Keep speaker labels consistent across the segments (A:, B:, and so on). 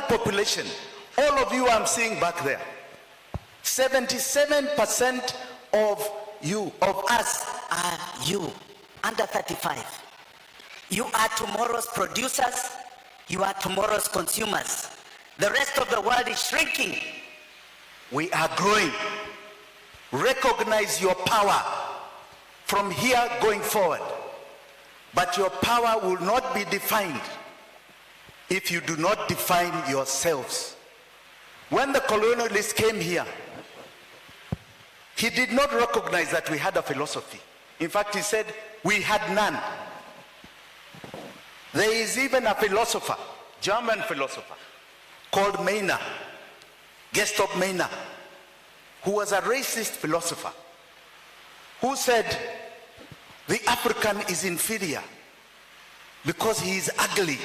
A: one population. All of you I'm seeing back there. 77% of us
B: are you, under 35. You are tomorrow's producers. You are tomorrow's consumers. The rest of the world is shrinking.
A: We are growing. Recognize your power from here going forward. But your power will not be defined if you do not define yourselves. When the colonialist came here, he did not recognize that we had a philosophy. In fact, he said we had none. There is even a philosopher, German philosopher, called Maynard, Gustav Maynard, who was a racist philosopher, who said the African is inferior because he is ugly.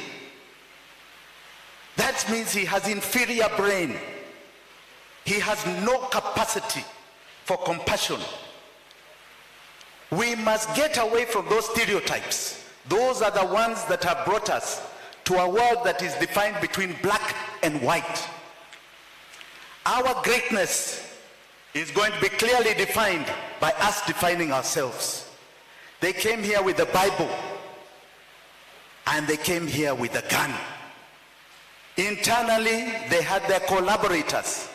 A: That means he has inferior brain. He has no capacity for compassion. We must get away from those stereotypes. Those are the ones that have brought us to a world that is defined between black and white. Our greatness is going to be clearly defined by us defining ourselves. They came here with the Bible, and they came here with a gun. Internally, they had their collaborators.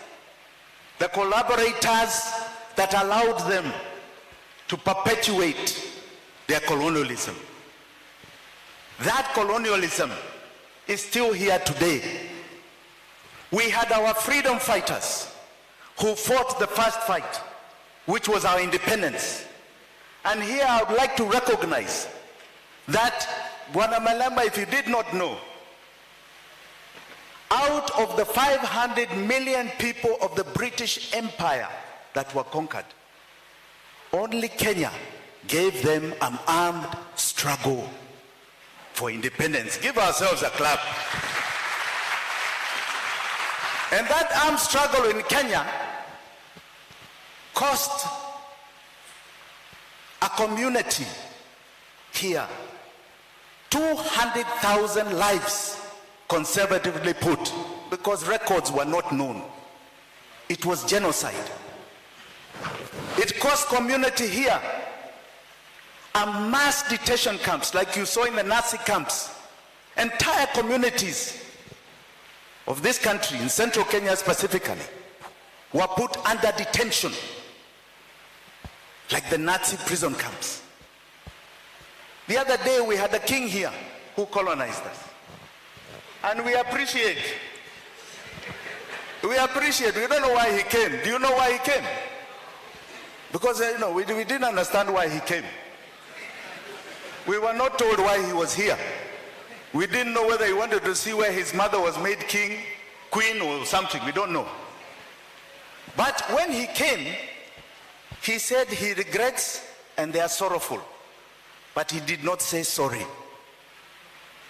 A: The collaborators that allowed them to perpetuate their colonialism. That colonialism is still here today. We had our freedom fighters who fought the first fight, which was our independence. And here I would like to recognize that, Bwana Malema, if you did not know, out of the 500 million people of the British Empire that were conquered, only Kenya gave them an armed struggle for independence. Give ourselves a clap. And that armed struggle in Kenya cost a community here 200,000 lives, conservatively put, because records were not known. It was genocide. It cost community here a mass detention camps like you saw in the Nazi camps. Entire communities of this country, in central Kenya specifically, were put under detention like the Nazi prison camps. The other day we had a king here who colonized us. And we appreciate. We don't know why he came. Do you know why he came? Because we didn't understand why he came. We were not told why he was here. We didn't know whether he wanted to see where his mother was made king, queen, or something. We don't know. But when he came, he said he regrets and they are sorrowful. But he did not say sorry.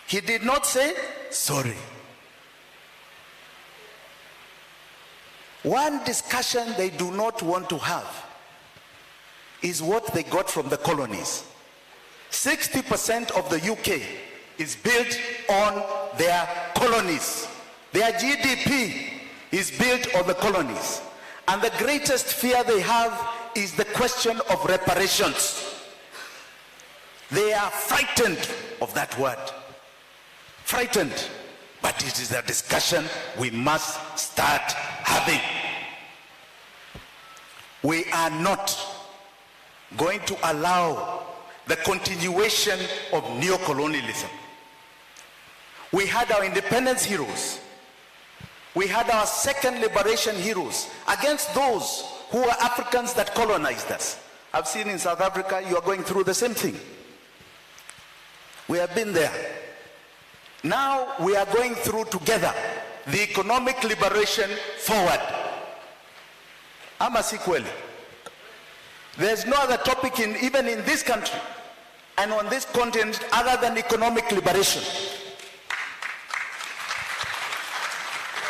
A: He did not say sorry. One discussion they do not want to have is what they got from the colonies. 60% of the UK is built on their colonies. Their GDP is built on the colonies. And the greatest fear they have is the question of reparations. They are frightened of that word. Frightened. But it is a discussion we must start having. We are not going to allow the continuation of neocolonialism. We had our independence heroes. We had our second liberation heroes against those who were Africans that colonized us. I've seen in South Africa, you are going through the same thing. We have been there. Now we are going through together the economic liberation forward. Amasequeli. There's no other topic even in this country and on this continent other than economic liberation.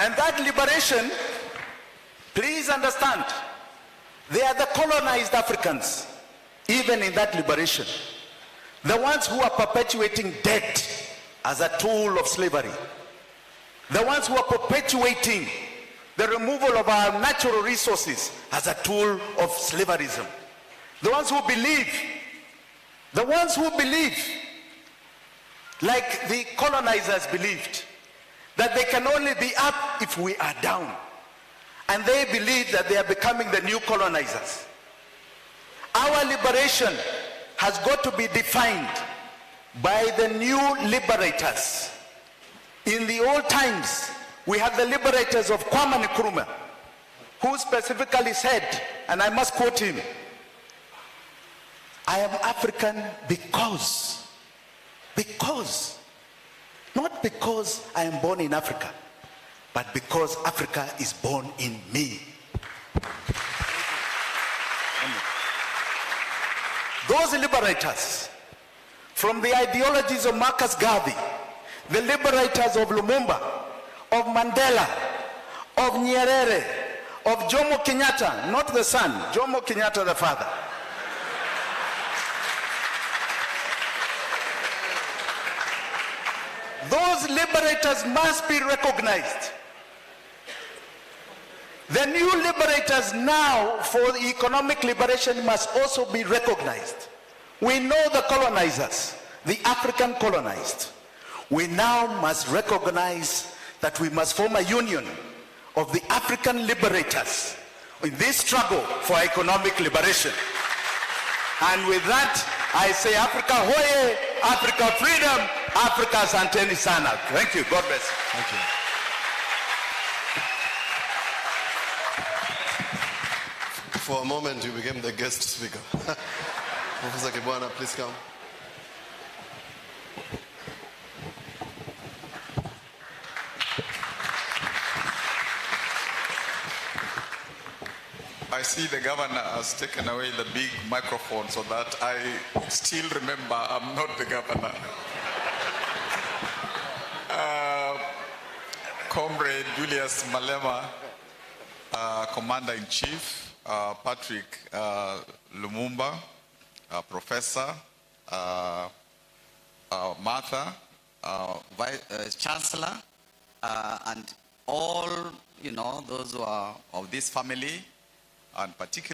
A: And that liberation, please understand, they are the colonized Africans, even in that liberation. The ones who are perpetuating debt as a tool of slavery. the ones who are perpetuating the removal of our natural resources as a tool of slaverism, the ones who believe, like the colonizers believed, that they can only be up if we are down. And they believe that they are becoming the new colonizers. Our liberation has got to be defined by the new liberators. In the old times, we had the liberators of Kwame Nkrumah, who specifically said, and I must quote him, "I am African because, not because I am born in Africa, but because Africa is born in me." Those liberators, from the ideologies of Marcus Garvey, the liberators of Lumumba, of Mandela, of Nyerere, of Jomo Kenyatta, not the son, Jomo Kenyatta the father. Those liberators must be recognized. The new liberators now for the economic liberation must also be recognized. We know the colonizers, the African colonized. We now must recognize that we must form a union of the African liberators in this struggle for economic liberation. And with that, I say Africa hoye, Africa freedom, Africa asanteni sana. Thank you. God bless.
C: Thank you. For a moment, you became the guest speaker. Professor Kibwana, please come.
D: I see the governor has taken away the big microphone so that I still remember I'm not the governor. Comrade Julius Malema, Commander-in-Chief, Patrick Lumumba, Professor, Martha,
B: Vice Chancellor, and all, those who are
D: of this family, and particularly